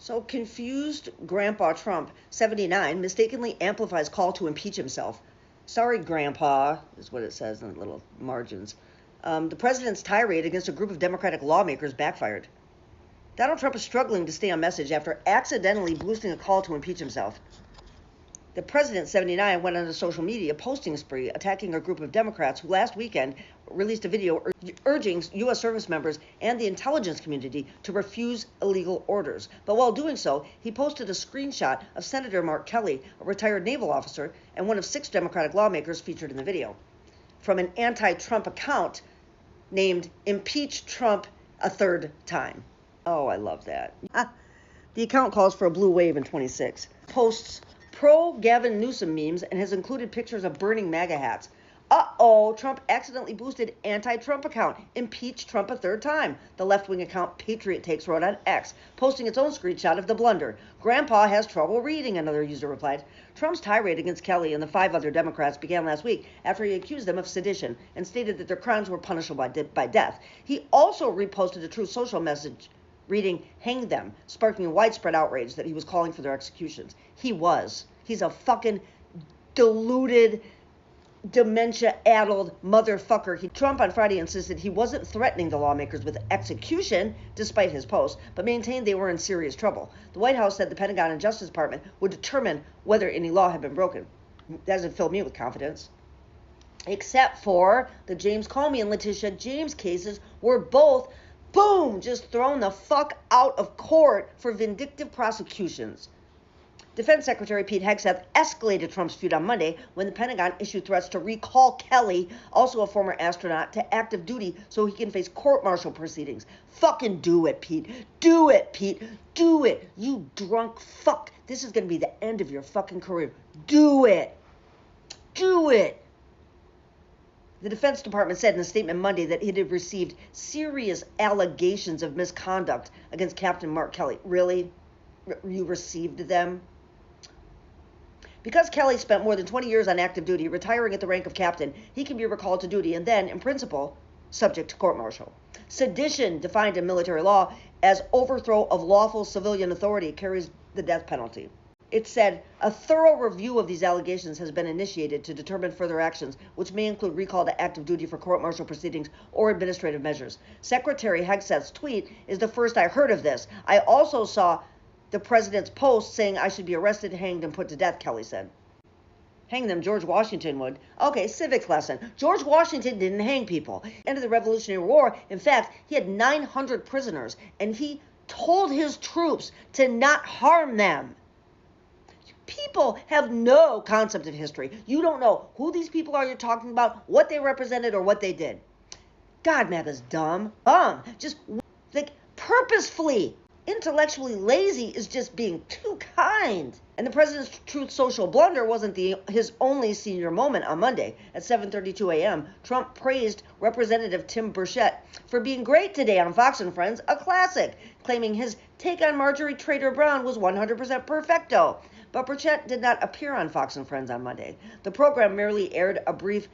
So confused Grandpa Trump, 79, mistakenly amplifies call to impeach himself. Sorry, Grandpa, is what it says in the little margins. The president's tirade against a group of Democratic lawmakers backfired. Donald Trump is struggling to stay on message after accidentally boosting a call to impeach himself. The president, 79, went on a social media posting spree attacking a group of Democrats who last weekend released a video urging U.S. service members and the intelligence community to refuse illegal orders. But while doing so, he posted a screenshot of Senator Mark Kelly, a retired naval officer and one of 6 Democratic lawmakers featured in the video, from an anti-Trump account named Impeach Trump a Third Time. Oh, I love that. The account calls for a blue wave in 26. Posts pro-Gavin Newsom memes and has included pictures of burning MAGA hats. Uh-oh, Trump accidentally boosted anti-Trump account. Impeach Trump a third time. The left-wing account Patriot Takes wrote on X, posting its own screenshot of the blunder. Grandpa has trouble reading, another user replied. Trump's tirade against Kelly and the 5 other Democrats began last week after he accused them of sedition and stated that their crimes were punishable by death. He also reposted a Truth Social message reading, "Hang them," sparking widespread outrage that he was calling for their executions. He's a fucking deluded, dementia-addled motherfucker. Trump on Friday insisted he wasn't threatening the lawmakers with execution, despite his post, but maintained they were in serious trouble. The White House said the Pentagon and Justice Department would determine whether any law had been broken. That doesn't fill me with confidence. Except for the James Comey and Letitia James cases were both, boom, just thrown the fuck out of court for vindictive prosecutions. Defense Secretary Pete Hegseth escalated Trump's feud on Monday when the Pentagon issued threats to recall Kelly, also a former astronaut, to active duty so he can face court-martial proceedings. Fucking do it, Pete. Do it, Pete. Do it. You drunk fuck. This is going to be the end of your fucking career. Do it. Do it. The Defense Department said in a statement Monday that it had received serious allegations of misconduct against Captain Mark Kelly. Really? You received them? Because Kelly spent more than 20 years on active duty, retiring at the rank of captain, he can be recalled to duty and then, in principle, subject to court-martial. Sedition, defined in military law as overthrow of lawful civilian authority, carries the death penalty. It said, a thorough review of these allegations has been initiated to determine further actions, which may include recall to active duty for court-martial proceedings or administrative measures. Secretary Hegseth's tweet is the first I heard of this. I also saw the president's post saying I should be arrested, hanged, and put to death, Kelly said. Hang them, George Washington would. Okay, civics lesson. George Washington didn't hang people. End of the Revolutionary War. In fact, he had 900 prisoners, and he told his troops to not harm them. People have no concept of history. You don't know who these people are you're talking about, what they represented, or what they did. God, MAGA's dumb. Just like purposefully intellectually lazy is just being too kind. And the president's Truth Social blunder wasn't his only senior moment on Monday. At 7:32 a.m., Trump praised Representative Tim Burchett for being great today on Fox and Friends, a classic, claiming his take on Marjorie Taylor Brown was 100% perfecto. But Burchett did not appear on Fox and Friends on Monday. The program merely aired a brief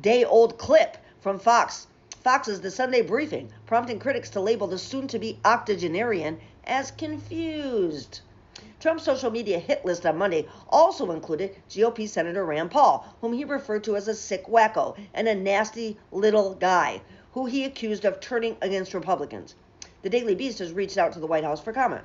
day-old clip from Fox's The Sunday Briefing, prompting critics to label the soon-to-be octogenarian as confused. Trump's social media hit list on Monday also included GOP Senator Rand Paul, whom he referred to as a sick wacko and a nasty little guy, who he accused of turning against Republicans. The Daily Beast has reached out to the White House for comment.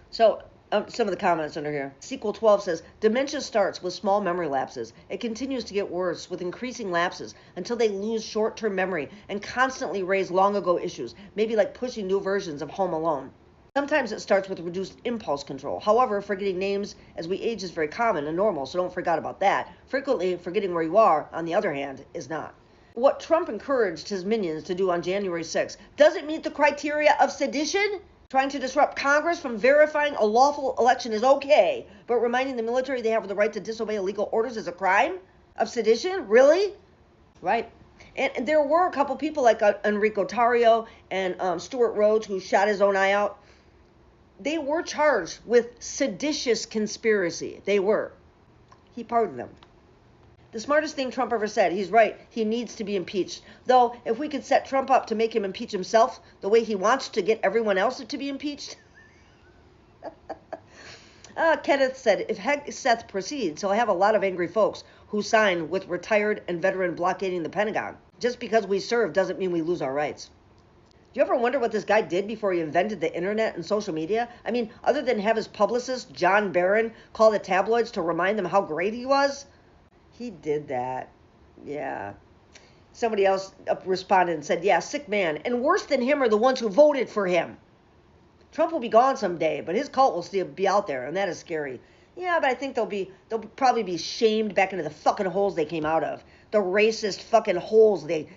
So, some of the comments under here. Sequel 12 says, dementia starts with small memory lapses. It continues to get worse with increasing lapses until they lose short-term memory and constantly raise long-ago issues, maybe like pushing new versions of Home Alone. Sometimes it starts with reduced impulse control. However, forgetting names as we age is very common and normal, so don't forget about that. Frequently, forgetting where you are, on the other hand, is not. What Trump encouraged his minions to do on January 6th doesn't meet the criteria of sedition. Trying to disrupt Congress from verifying a lawful election is okay, but reminding the military they have the right to disobey illegal orders is a crime of sedition? Really? Right. And there were a couple people like Enrico Tarrio and Stuart Rhodes who shot his own eye out. They were charged with seditious conspiracy. They were. He pardoned them. The smartest thing Trump ever said. He's right. He needs to be impeached. Though, if we could set Trump up to make him impeach himself the way he wants to get everyone else to be impeached. Kenneth said, if Hegseth proceeds, he'll have a lot of angry folks who sign with retired and veteran blockading the Pentagon. Just because we serve doesn't mean we lose our rights. Do you ever wonder what this guy did before he invented the internet and social media? I mean, other than have his publicist, John Barron, call the tabloids to remind them how great he was? He did that. Yeah. Somebody else responded and said, yeah, sick man. And worse than him are the ones who voted for him. Trump will be gone someday, but his cult will still be out there, and that is scary. Yeah, but I think they'll probably be shamed back into the fucking holes they came out of. The racist fucking holes they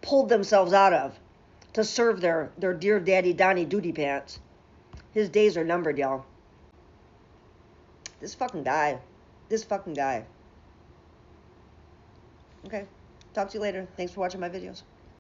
pulled themselves out of to serve their dear daddy Donnie Duty Pants. His days are numbered, y'all. This fucking guy. Okay. Talk to you later. Thanks for watching my videos.